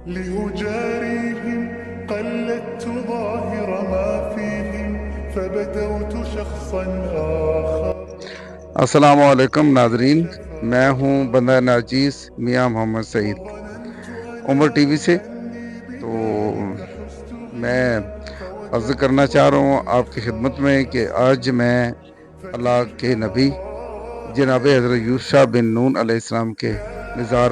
لأجاريهم قلدت ظاهر ما فيهم فبدوت شخصا آخر. السلام علیکم ناظرین، میں ہوں بندہ ناچیز میاں محمد سعید عمر ٹی وی سے. تو میں عرض کرنا چاہ رہا ہوں آپ کی خدمت میں کہ آج میں اللہ کے نبی جناب حضرت یوشع بن نون علیہ السلام کے مزار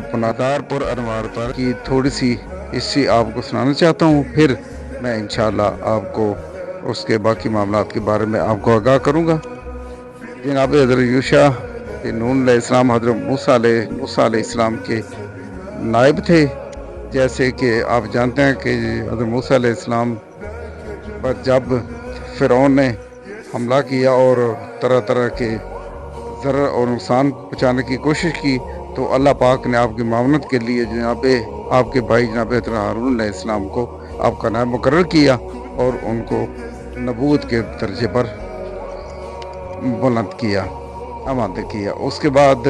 پر انوار پر کی تھوڑی سی ہسٹری آپ کو سنانا چاہتا ہوں. پھر میں انشاءاللہ آپ کو اس کے باقی معاملات کے بارے میں آپ کو آگاہ کروں گا. جناب حضرت یوشع بن نون علیہ السلام حضرت موسیٰ علیہ السلام کے نائب تھے. جیسے کہ آپ جانتے ہیں کہ حضرت موسیٰ علیہ السلام پر جب فرعون نے حملہ کیا اور طرح طرح کے ضرر اور نقصان پہنچانے کی کوشش کی، تو اللہ پاک نے آپ کی معاونت کے لیے آپ کے بھائی جناب حضرت ہارون علیہ السلام کو آپ کا نائب مقرر کیا اور ان کو نبوت کے درجے پر بلند کیا، آمادہ کیا. اس کے بعد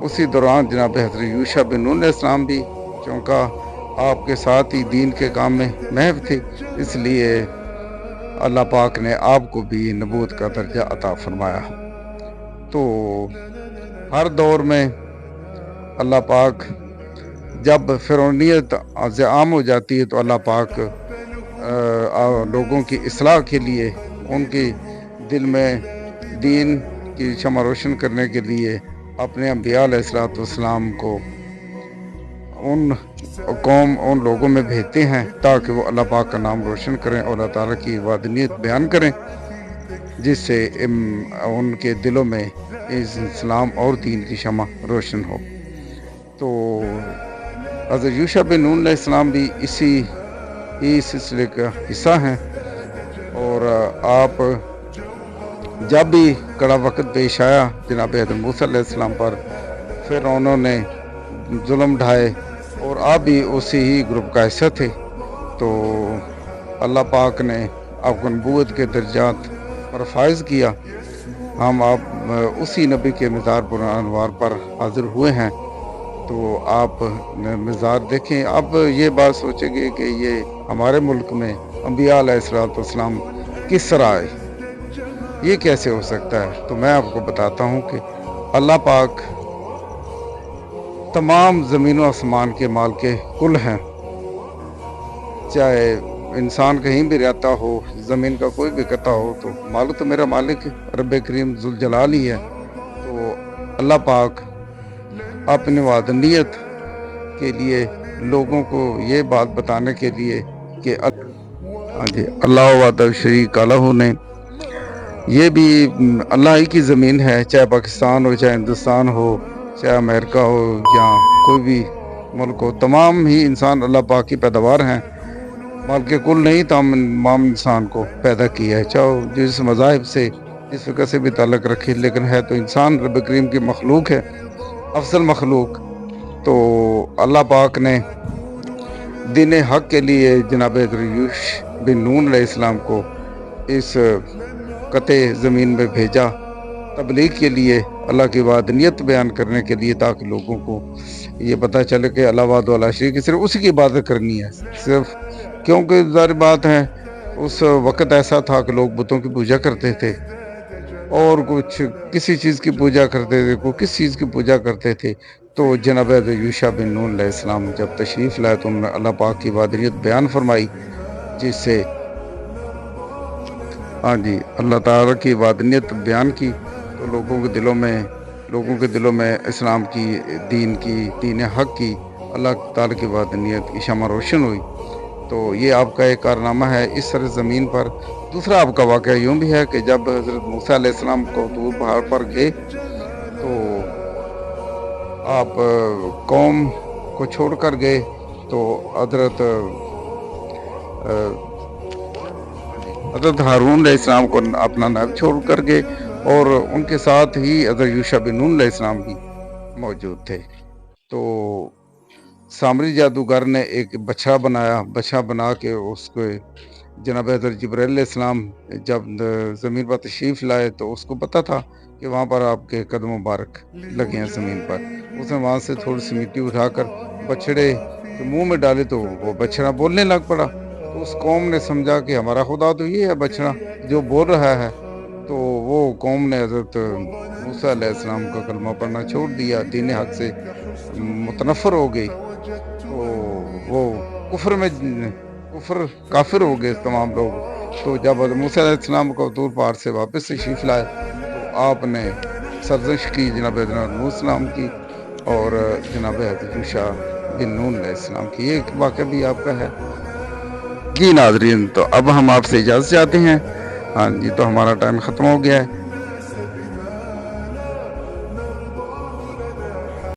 اسی دوران جناب حضرت یوشع بن نون علیہ السلام بھی چونکہ آپ کے ساتھ ہی دین کے کام میں محو تھے، اس لیے اللہ پاک نے آپ کو بھی نبوت کا درجہ عطا فرمایا. تو ہر دور میں اللہ پاک جب فرعونیت عام ہو جاتی ہے تو اللہ پاک لوگوں کی اصلاح کے لیے ان کے دل میں دین کی شمع روشن کرنے کے لیے اپنے انبیاء علیہ السلام کو ان لوگوں میں بھیجتے ہیں تاکہ وہ اللہ پاک کا نام روشن کریں اور اللہ تعالیٰ کی وحدانیت بیان کریں، جس سے ان کے دلوں میں اسلام اور دین کی شمع روشن ہو. تو حضرت یوشع بن نون علیہ السلام بھی اسی سلسلے کا حصہ ہیں. اور آپ جب بھی کڑا وقت پیش آیا جناب حضرت موسیٰ علیہ السلام پر، پھر انہوں نے ظلم ڈھائے اور آپ بھی اسی ہی گروپ کا حصہ تھے، تو اللہ پاک نے آپ کو نبوت کے درجات پر فائز کیا. ہم آپ اسی نبی کے مزار پر انوار پر حاضر ہوئے ہیں. تو آپ مزار دیکھیں. اب یہ بات سوچیں گے کہ یہ ہمارے ملک میں انبیاء علیہ السلام کس طرح آئے، یہ کیسے ہو سکتا ہے؟ تو میں آپ کو بتاتا ہوں کہ اللہ پاک تمام زمین و آسمان کے مالک کل ہیں. چاہے انسان کہیں بھی رہتا ہو، زمین کا کوئی بھی قطع ہو، تو مالک تو میرا مالک رب کریم ذوالجلال ہی ہے. تو اللہ پاک اپنی وحدانیت کے لیے لوگوں کو یہ بات بتانے کے لیے کہ اللہ وحدہ شریک الہ نے، یہ بھی اللہ ہی کی زمین ہے، چاہے پاکستان ہو، چاہے ہندوستان ہو، چاہے امریکہ ہو یا کوئی بھی ملک ہو، تمام ہی انسان اللہ پاک کی پیداوار ہیں. مالک کل نہیں تمام انسان کو پیدا کیا ہے، چاہے جس مذاہب سے جس فقہ سے بھی تعلق رکھے، لیکن ہے تو انسان رب کریم کی مخلوق ہے، افضل مخلوق. تو اللہ پاک نے دین حق کے لیے جناب حضرت یوشع بن نون علیہ السلام کو اس قطع زمین میں بھیجا تبلیغ کے لیے، اللہ کی وحدانیت بیان کرنے کے لیے، تاکہ لوگوں کو یہ پتہ چلے کہ اللہ وحدہ لا شریک ہے، صرف اسی کی عبادت کرنی ہے. صرف کیونکہ ظاہر بات ہے اس وقت ایسا تھا کہ لوگ بتوں کی پوجا کرتے تھے، اور کچھ کسی چیز کی پوجا کرتے تھے، کوئی کس چیز کی پوجا کرتے تھے. تو جناب حضرت یوشع بن نون علیہ السلام جب تشریف لائے تو انہوں نے اللہ پاک کی وحدانیت بیان فرمائی، جس سے اللہ تعالیٰ کی وحدانیت بیان کی، تو لوگوں کے دلوں میں اسلام کی، دین حق کی، اللہ تعالیٰ کی وحدانیت کی شمع روشن ہوئی. تو یہ آپ کا ایک کارنامہ ہے اس سرزمین پر. دوسرا آپ کا واقعہ یوں بھی ہے کہ جب حضرت موسیٰ علیہ السلام کو طور پہاڑ پر گئے تو آپ قوم کو چھوڑ کر گئے، تو حضرت ہارون علیہ السلام کو اپنا نائب چھوڑ کر گئے، اور ان کے ساتھ ہی حضرت یوشع بن نون علیہ السلام بھی موجود تھے. تو سامری جادوگر نے ایک بچہ بنا کے اس کو جناب حضرت جبرائیل علیہ السلام جب زمین پر تشریف لائے تو اس کو پتہ تھا کہ وہاں پر آپ کے قدم مبارک لگے ہیں زمین پر. اس نے وہاں سے تھوڑی سی مٹی اٹھا کر بچڑے تو منہ میں ڈالے تو وہ بچڑا بولنے لگ پڑا. تو اس قوم نے سمجھا کہ ہمارا خدا تو یہ ہے بچڑا جو بول رہا ہے. تو وہ قوم نے حضرت موسیٰ علیہ السلام کا کلمہ پڑھنا چھوڑ دیا, دین حق سے متنفر ہو گئی. تو وہ کافر ہو گئے تمام لوگ. تو جب حضرت موسیٰ علیہ السلام کو طور پہاڑ سے واپس تشریف لائے تو آپ نے سرزنش کی جناب حضرت موسیٰ علیہ السلام کی اور جناب حضرت یوشع بن نون علیہ السلام کی. یہ ایک واقعہ بھی آپ کا ہے. جی ناظرین, تو اب ہم آپ سے اجازت چاہتے ہیں. ہاں جی, تو ہمارا ٹائم ختم ہو گیا ہے.